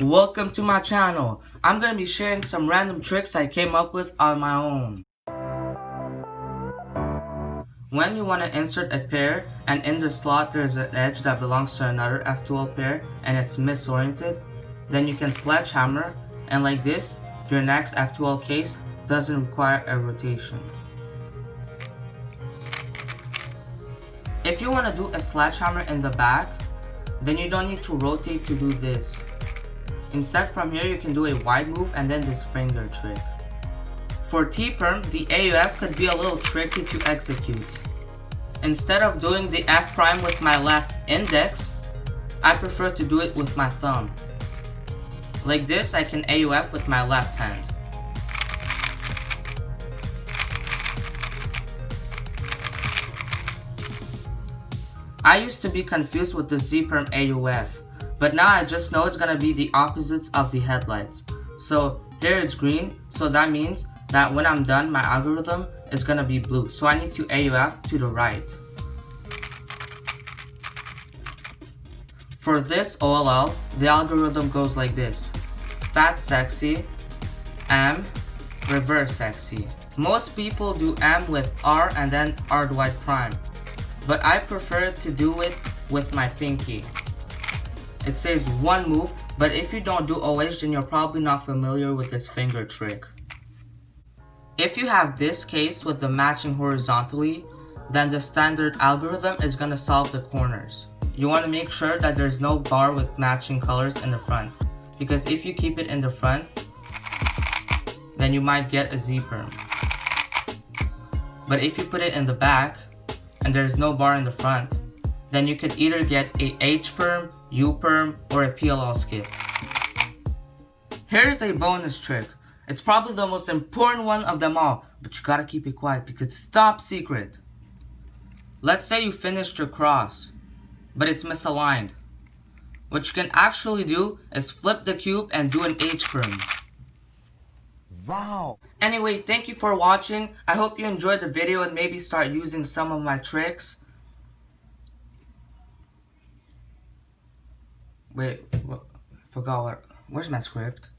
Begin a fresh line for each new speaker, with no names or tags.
Welcome to my channel. I'm going to be sharing some random tricks I came up with on my own. When you want to insert a pair and in the slot there's an edge that belongs to another F12 pair and it's misoriented, then you can sledgehammer and like this, your next F12 case doesn't require a rotation. If you want to do a sledgehammer in the back, then you don't need to rotate to do this. Instead, from here you can do a wide move and then this finger trick. For T-perm, the AUF could be a little tricky to execute. Instead of doing the F prime with my left index, I prefer to do it with my thumb. Like this, I can AUF with my left hand. I used to be confused with the Z-perm AUF, but now I just know it's gonna be the opposites of the headlights. So here it's green, so that means that when I'm done, my algorithm is gonna be blue. So I need to AUF to the right. For this OLL, the algorithm goes like this: fat sexy, M, reverse sexy. Most people do M with R and then R Dwight prime, but I prefer to do it with my pinky. It says one move, but if you don't do OH, then you're probably not familiar with this finger trick. If you have this case with the matching horizontally, then the standard algorithm is going to solve the corners. You want to make sure that there's no bar with matching colors in the front, because if you keep it in the front, then you might get a Z-perm. But if you put it in the back, and there's no bar in the front, then you could either get a H-perm, U-perm, or a PLL skip. Here's a bonus trick. It's probably the most important one of them all, but you gotta keep it quiet because it's top secret. Let's say you finished your cross, but it's misaligned. What you can actually do is flip the cube and do an H-perm. Wow! Anyway, thank you for watching. I hope you enjoyed the video and maybe start using some of my tricks. Wait, what? Forgot what? Where's my script?